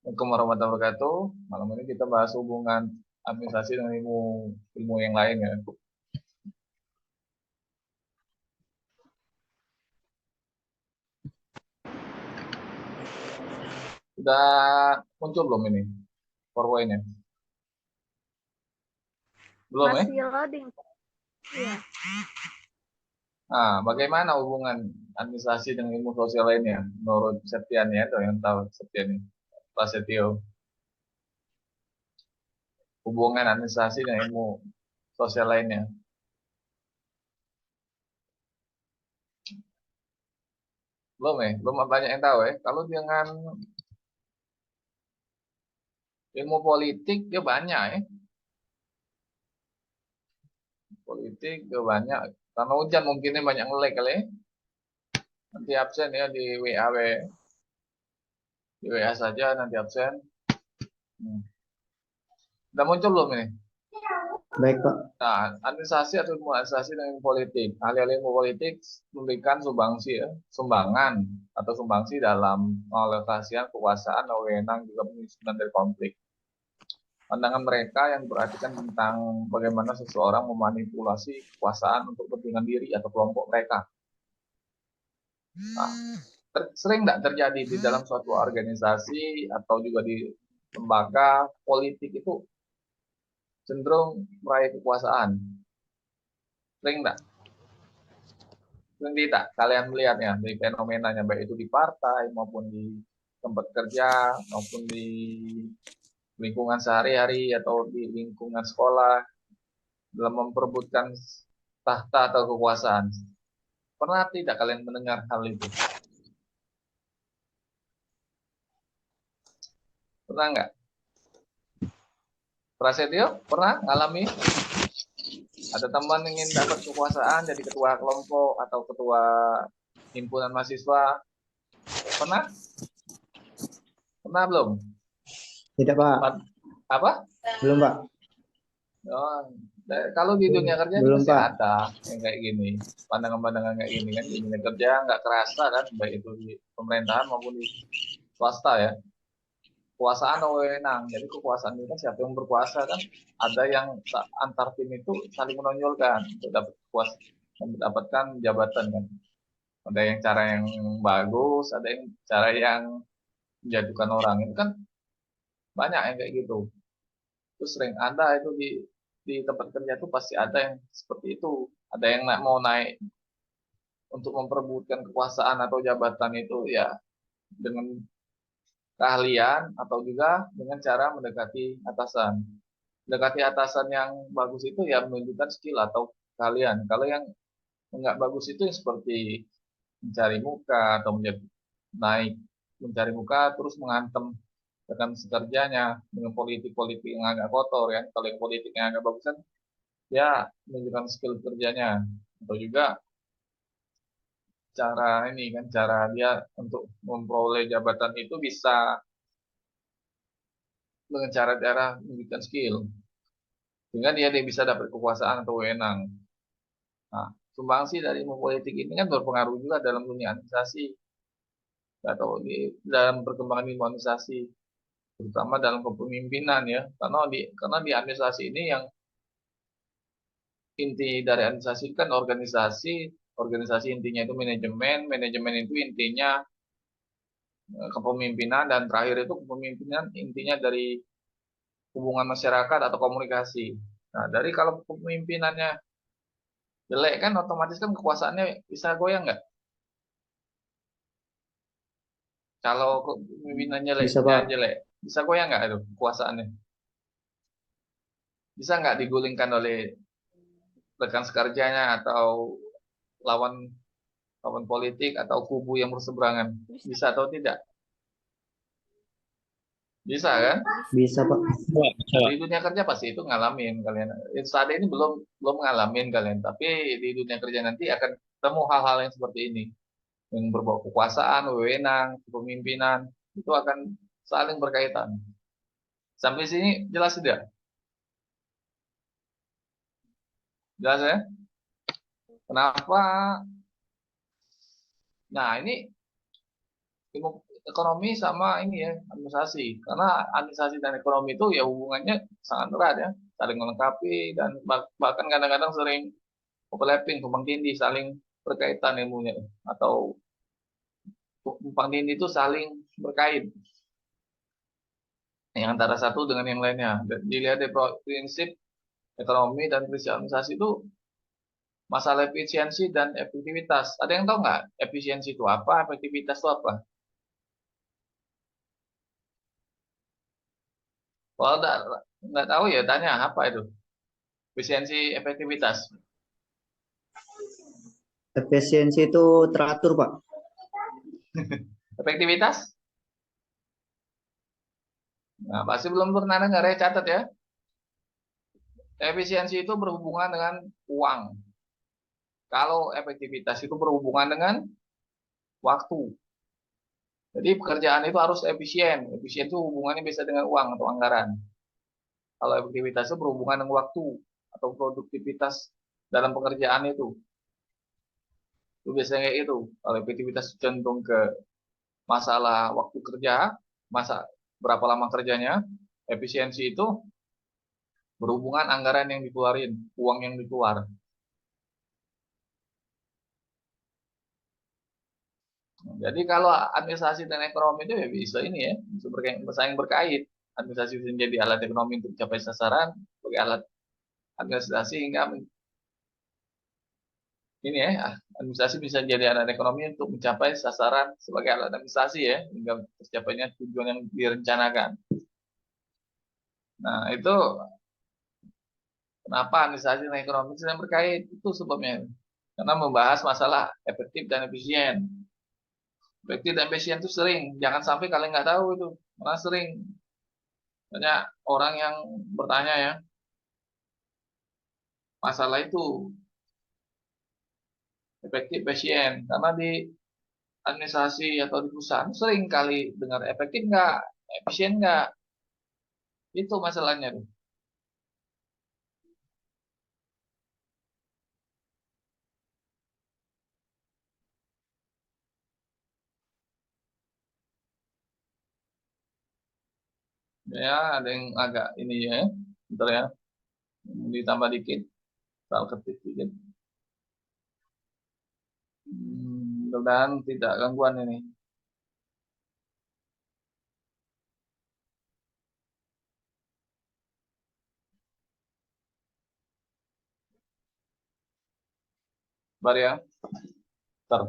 Assalamualaikum warahmatullahi wabarakatuh. Malam ini kita bahas hubungan administrasi dengan ilmu ilmu yang lain ya. Sudah muncul belum ini PowerPoint-nya? Belum ya? Masih loading. Iya. Nah, bagaimana hubungan administrasi dengan ilmu sosial lainnya? Menurut Septian ya, atau yang tahu Septian ini, Pak Setio. Hubungan administrasi dengan ilmu sosial lainnya. Belum ya? Belum banyak yang tahu ya. Kalau dengan ilmu politik dia banyak ya. Politik dia banyak. Karena hujan mungkinnya banyak nge-lag kali ya. Nanti absen ya di WA, di WA saja nanti absen. Udah muncul belum ini? Baik, Pak. Nah, administrasi atau ilmu administrasi dan ilmu politik. Ahli-ahli ilmu politik memberikan sumbangsi ya, sumbangan atau sumbangsi dalam mengalokasikan kekuasaan, wewenang juga penyusunan dari konflik. Pandangan mereka yang diperhatikan tentang bagaimana seseorang memanipulasi kekuasaan untuk kepentingan diri atau kelompok mereka. Nah, sering tidak terjadi di dalam suatu organisasi atau juga di lembaga politik itu cenderung meraih kekuasaan. Sering tidak? Sering tidak? Kalian melihatnya dari fenomenanya baik itu di partai maupun di tempat kerja maupun di lingkungan sehari-hari atau di lingkungan sekolah dalam memperebutkan tahta atau kekuasaan. Pernah tidak kalian mendengar hal itu? Pernah nggak? Prasetyo, pernah ngalami? Ada teman ingin dapat kekuasaan jadi ketua kelompok atau ketua himpunan mahasiswa? Pernah? Pernah belum? Tidak, Pak. Apa? Belum, Pak. Oh, kalau di dunia kerja ini Belum, pasti Pak. ada yang kayak gini, pandangan-pandangan kayak gini kan di dunia kerja nggak kerasa kan, baik itu di pemerintahan maupun di swasta ya. Kekuasaan atau wewenang. Jadi kekuasaan itu kan siapa yang berkuasa kan, ada yang antar tim itu saling menonjolkan untuk dapat mendapatkan jabatan kan. Ada yang cara yang bagus, ada yang cara yang menjatuhkan orang itu kan banyak yang kayak gitu. Terus sering ada itu di tempat kerja itu pasti ada yang seperti itu. Ada yang mau naik untuk memperebutkan kekuasaan atau jabatan itu ya dengan keahlian atau juga dengan cara mendekati atasan. Mendekati atasan yang bagus itu ya menunjukkan skill atau keahlian. Kalau yang nggak bagus itu yang seperti mencari muka atau naik mencari muka terus menghantam rekan sekerjanya dengan politik-politik yang agak kotor ya. Kalau yang politik yang agak bagus kan ya menunjukkan skill kerjanya atau juga cara ini kan cara dia untuk memperoleh jabatan itu bisa dengan cara-cara menunjukkan skill sehingga dia bisa dapat kekuasaan atau wewenang. Nah, sumbangsi dari ilmu politik ini kan berpengaruh juga dalam dunia administrasi atau dalam perkembangan ilmu administrasi terutama dalam kepemimpinan ya karena di administrasi ini yang inti dari administrasi kan organisasi organisasi intinya itu manajemen manajemen itu intinya kepemimpinan dan terakhir itu kepemimpinan intinya dari hubungan masyarakat atau komunikasi. Nah, dari kalau kepemimpinannya jelek kan otomatis kan kekuasaannya bisa goyang nggak? Kalau kepemimpinannya Bisa, Pak. jelek, bisa goyang nggak itu kekuasaannya? Bisa nggak digulingkan oleh rekan sekerjanya atau lawan lawan politik atau kubu yang berseberangan? Bisa atau tidak? Bisa kan? Bisa, Pak. Di dunia kerja pasti itu ngalamin kalian. Saat ini belum belum ngalamin kalian, tapi di dunia kerja nanti akan ketemu hal-hal yang seperti ini. Yang berbau kekuasaan, wewenang, kepemimpinan, itu akan saling berkaitan. Sampai sini jelas tidak? Jelas ya? Kenapa? Nah, ini ekonomi sama ini ya, administrasi. Karena administrasi dan ekonomi itu ya hubungannya sangat erat ya, saling melengkapi dan bahkan kadang-kadang sering overlapping, tumpang tindih, saling berkaitan ilmunya atau tumpang tindih itu saling berkait yang antara satu dengan yang lainnya. Dan dilihat dari prinsip ekonomi dan prinsip administrasi itu masalah efisiensi dan efektivitas. Ada yang tahu nggak efisiensi itu apa, efektivitas itu apa? Kalau nggak tahu ya tanya apa itu efisiensi efektivitas. Efisiensi itu teratur, Pak. Efektivitas? Nah, pasti belum pernah dengar ya, catat ya. Efisiensi itu berhubungan dengan uang. Kalau efektivitas itu berhubungan dengan waktu. Jadi pekerjaan itu harus efisien. Efisien itu hubungannya bisa dengan uang atau anggaran. Kalau efektivitas itu berhubungan dengan waktu atau produktivitas dalam pekerjaan itu. Itu biasanya kayak itu. Kalau efektivitas cenderung ke masalah waktu kerja, masa berapa lama kerjanya, efisiensi itu berhubungan anggaran yang dikeluarin, uang yang dikeluar. Jadi kalau administrasi dan ekonomi itu ya bisa ini ya, bisa bersaing berkait. Administrasi bisa menjadi alat ekonomi untuk mencapai sasaran, sebagai alat administrasi hingga ini ya, administrasi bisa jadi alat ekonomi untuk mencapai sasaran sebagai alat administrasi ya, hingga tercapainya tujuan yang direncanakan. Nah, itu kenapa administrasi dan ekonomi sedang berkait, itu sebabnya. Karena membahas masalah efektif dan efisien. Efektif dan efisien itu sering, jangan sampai kalian nggak tahu itu, malah sering. Banyak orang yang bertanya ya, masalah itu efektif efisien, karena di administrasi atau di perusahaan sering kali dengar efektif nggak, efisien nggak, itu masalahnya tuh. Ya ada yang agak ini ya, bentar ya, ditambah dikit, soal ketik dikit. Mudah-mudahan tidak gangguan ini. Bar ya, bentar.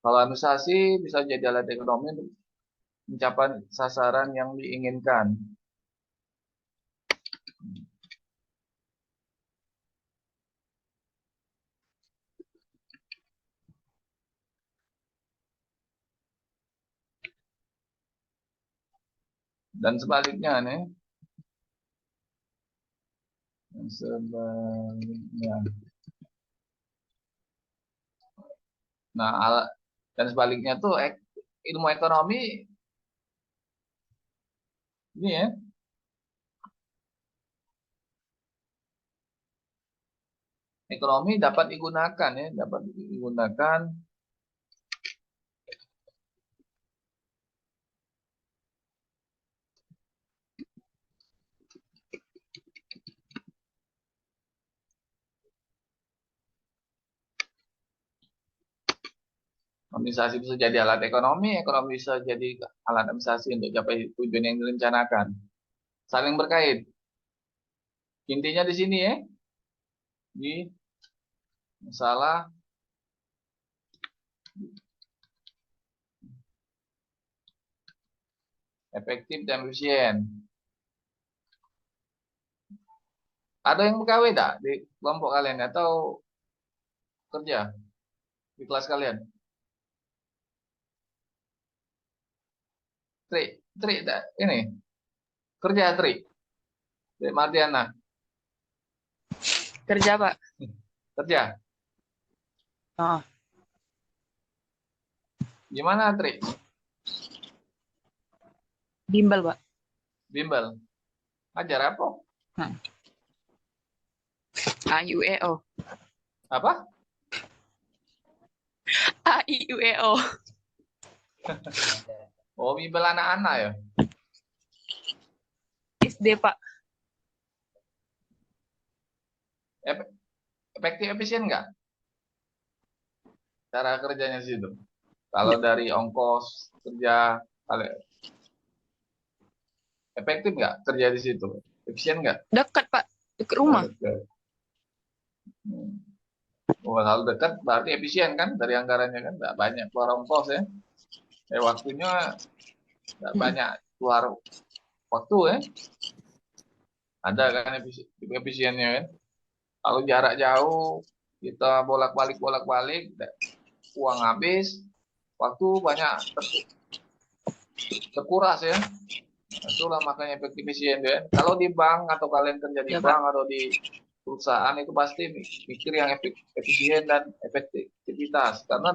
Kalau administrasi bisa jadi alat ekonomi untuk mencapai sasaran yang diinginkan. Dan sebaliknya nih, sebaliknya. Nah, dan sebaliknya tuh ilmu ekonomi ini ya, ekonomi dapat digunakan ya, dapat digunakan administrasi bisa jadi alat ekonomi, ekonomi bisa jadi alat administrasi untuk capai tujuan yang direncanakan. Saling berkait. Intinya di sini ya, di masalah efektif dan efisien. Ada yang pegawai tak di kelompok kalian atau kerja di kelas kalian? Tri, Tri, ini kerja Tri, di Mardiana, Kerja, Pak. kerja. Oh, Gimana Tri? bimbel, Pak. Bimbel. Ajar apa? Hmm. AIUEO. Apa? AIUEO. Oh, bimbel anak-anak ya. SD, Pak. Efektif efisien nggak cara kerjanya sih itu? Kalau dari ongkos kerja, kalau efektif nggak kerja di situ? Efisien nggak? Dekat, Pak. Dekat Oh, rumah. dekat. Oh, kalau dekat berarti efisien kan dari anggarannya kan nggak banyak keluar ongkos ya. Waktunya nggak banyak keluar waktu ya. Ada kan efisiennya kan. Kalau jarak jauh kita bolak-balik, uang habis, waktu banyak terkuras ya. Itulah makanya efektif efisien ya. Kalau di bank atau kalian kerja di Ya, bank Pak. atau di perusahaan itu pasti mikir yang efisien dan efektivitas. Karena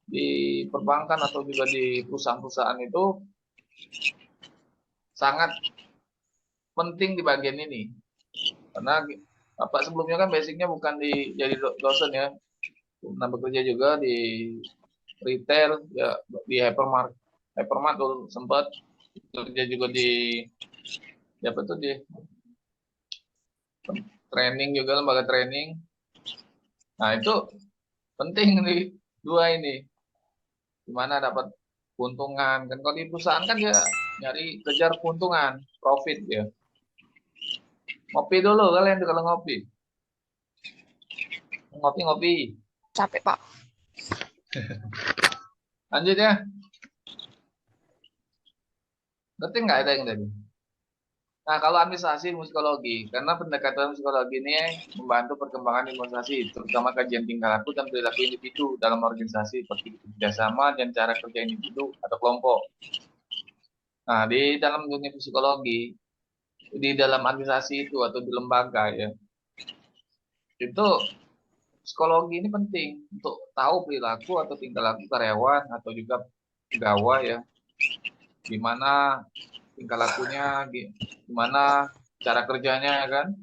di perbankan atau juga di perusahaan-perusahaan itu sangat penting di bagian ini. Karena Bapak sebelumnya kan basicnya bukan jadi dosen ya. Pernah bekerja juga di retail ya, di hypermart tuh sempat kerja juga di apa tuh di training juga, lembaga training. Nah itu penting nih dua ini, gimana dapat keuntungan kan. Kalau di perusahaan kan dia nyari kejar keuntungan, profit ya. Ngopi dulu kalian tuh kalau ngopi, ngopi. Capek, Pak. Lanjut ya, ngerti nggak ada yang tadi? Nah, kalau administrasi musikologi, karena pendekatan psikologi ini membantu perkembangan imunisasi, terutama kajian tingkah laku dan perilaku individu dalam organisasi, seperti kerjasama dan cara kerja individu atau kelompok. Nah, di dalam dunia psikologi, di dalam administrasi itu atau di lembaga ya, itu psikologi ini penting untuk tahu perilaku atau tingkah laku karyawan atau juga pegawai ya, gimana tingkah lakunya, gimana cara kerjanya kan,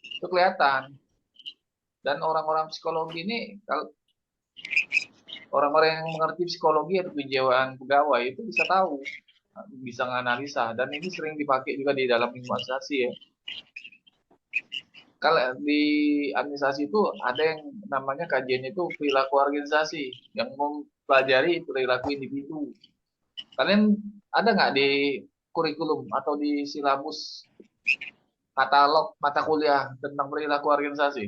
itu kelihatan. Dan orang-orang psikologi ini, kalau orang-orang yang mengerti psikologi atau kejiwaan pegawai itu bisa tahu, bisa menganalisa, dan ini sering dipakai juga di dalam administrasi ya. Kalau di administrasi itu ada yang namanya kajian itu perilaku organisasi, yang mempelajari perilaku individu. Kalian ada nggak di kurikulum atau di silabus katalog mata kuliah tentang perilaku organisasi?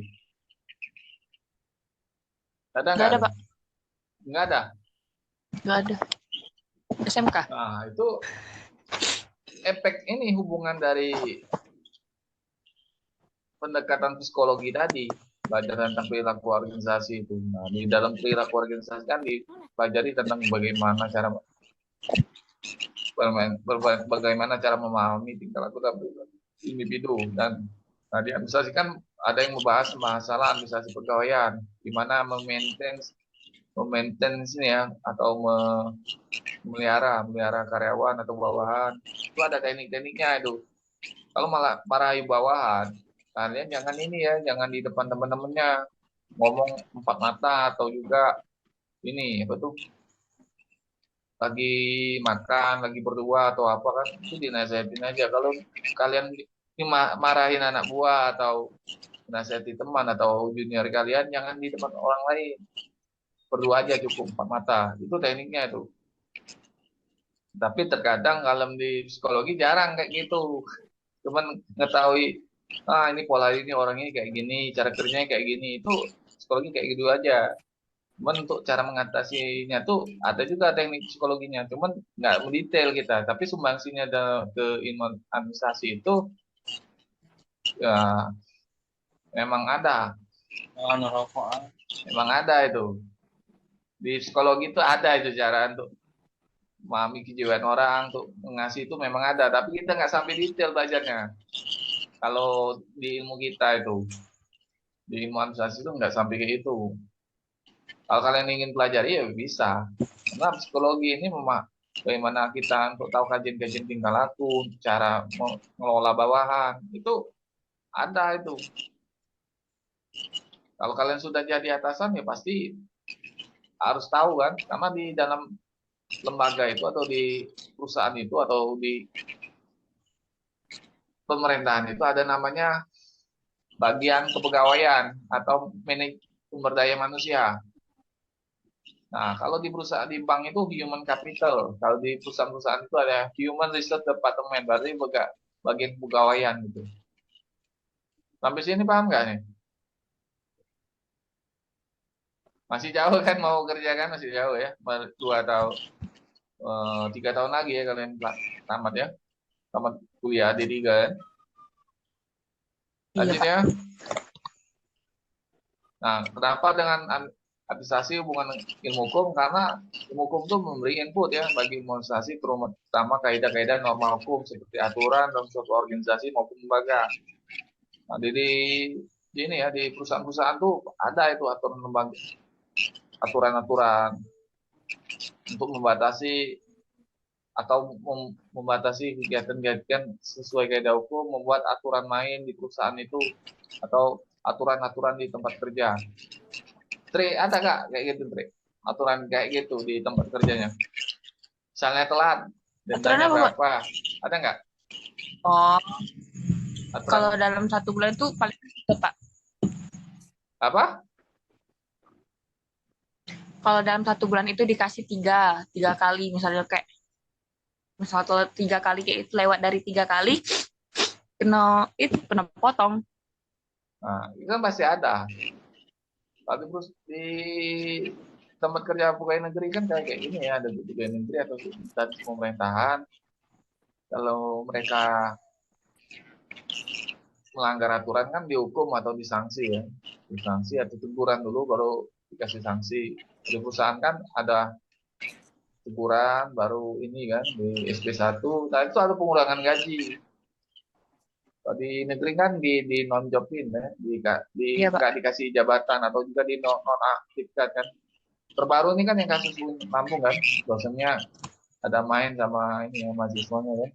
Ada Nggak nggak? ada, Pak. Nggak ada. Nggak ada. SMK. Nah, itu efek ini hubungan dari pendekatan psikologi tadi, belajar tentang perilaku organisasi itu. Nah, di dalam perilaku organisasi kan dipelajari tentang bagaimana cara memahami tingkah laku dan perilaku individu. Dan nah, di administrasi kan ada yang membahas masalah administrasi pegawaian, di mana memaintain ini ya, atau memelihara karyawan atau bawahan. Itu ada teknik-tekniknya itu. Kalau malah marahi bawahan, kalian jangan ini ya, jangan di depan teman-temannya ngomong empat mata atau juga ini apa tuh, lagi makan, lagi berdua atau apa kan, itu dinasehatin aja. Kalau kalian ini marahin anak buah atau nasihati teman atau junior kalian, jangan di depan orang lain, berdua aja cukup empat mata. Itu tekniknya itu. Tapi terkadang kalau di psikologi jarang kayak gitu. Cuman ngetahui, ini pola ini orang ini kayak gini, cara kerjanya kayak gini. Itu psikologi kayak gitu aja. Cuman untuk cara mengatasinya tuh ada juga teknik psikologinya. Cuman nggak mendetail kita. Tapi sumbangsinya ke ilmu administrasi itu ya memang ada. Memang ada itu. Di psikologi itu ada itu cara untuk memahami kejiwaan orang, untuk mengasih itu memang ada. Tapi kita nggak sampai detail belajarnya. Kalau di ilmu kita itu, di ilmu administrasi itu nggak sampai kayak itu. Kalau kalian ingin pelajari ya bisa. Karena psikologi ini bagaimana kita untuk tahu kajian-kajian tingkah laku, cara mengelola bawahan, itu ada itu. Kalau kalian sudah jadi atasan ya pasti harus tahu kan, karena di dalam lembaga itu atau di perusahaan itu atau di pemerintahan itu ada namanya bagian kepegawaian atau manajemen sumber daya manusia. Nah, kalau di perusahaan di bank itu human capital, kalau di perusahaan-perusahaan itu ada human resource department, berarti bagian kepegawaian gitu. Sampai sini paham nggak nih? Masih jauh kan mau kerja kan, masih jauh ya, 2 tahun, 3 tahun lagi ya kalian tamat ya, tamat kuliah D3 kan. Iya, Lanjut Pak. ya. Nah, kenapa dengan administrasi hubungan ilmu hukum? Karena ilmu hukum itu memberi input ya bagi administrasi, terutama kaidah-kaidah norma hukum seperti aturan dalam suatu organisasi maupun lembaga. Nah, di ini ya di perusahaan-perusahaan tuh ada itu aturan-aturan untuk membatasi atau membatasi kegiatan-kegiatan sesuai kaidah hukum, membuat aturan main di perusahaan itu atau aturan-aturan di tempat kerja. Tri, ada nggak kayak gitu, Tri? Aturan kayak gitu di tempat kerjanya. Misalnya telat, Aturan dendanya apa, Pak? berapa? Ada nggak Oh, aturan kalau dalam 1 bulan itu paling sedikit, Pak. apa? Kalau dalam 1 bulan itu dikasih tiga kali, misalnya kayak misal 3 kali kayak itu lewat dari 3 kali, kena potong. Nah, itu kan pasti ada. Tapi terus di tempat kerja pegawai negeri kan kayak gini ya, ada pegawai negeri atau instansi pemerintahan. Kalau mereka melanggar aturan kan dihukum atau disanksi ya, disanksi atau teguran dulu baru dikasih sanksi. Di perusahaan kan ada teguran baru ini kan di SP1, nah itu ada pengurangan gaji. Kalau di negeri kan di non jobin ya, Iya, Pak. nggak dikasih jabatan atau juga di non aktifkan kan. Terbaru ini kan yang kasus Lampung kan, dosennya ada main sama ini ya mahasiswanya ya.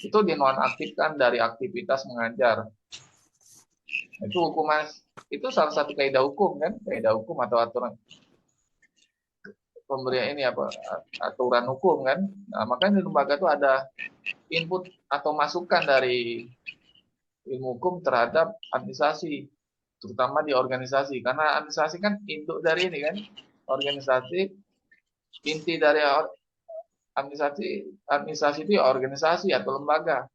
Itu dinonaktifkan dari aktivitas mengajar. Itu hukuman, itu salah satu kaidah hukum kan, kaidah hukum atau aturan pemberian ini apa aturan hukum kan. Nah, makanya di lembaga itu ada input atau masukan dari ilmu hukum terhadap administrasi, terutama di organisasi. Karena administrasi kan induk dari ini kan, organisasi, inti dari administrasi administrasi itu ya organisasi atau lembaga.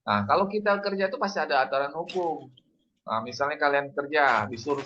Nah, kalau kita kerja itu pasti ada aturan hukum. Nah, misalnya kalian kerja disuruh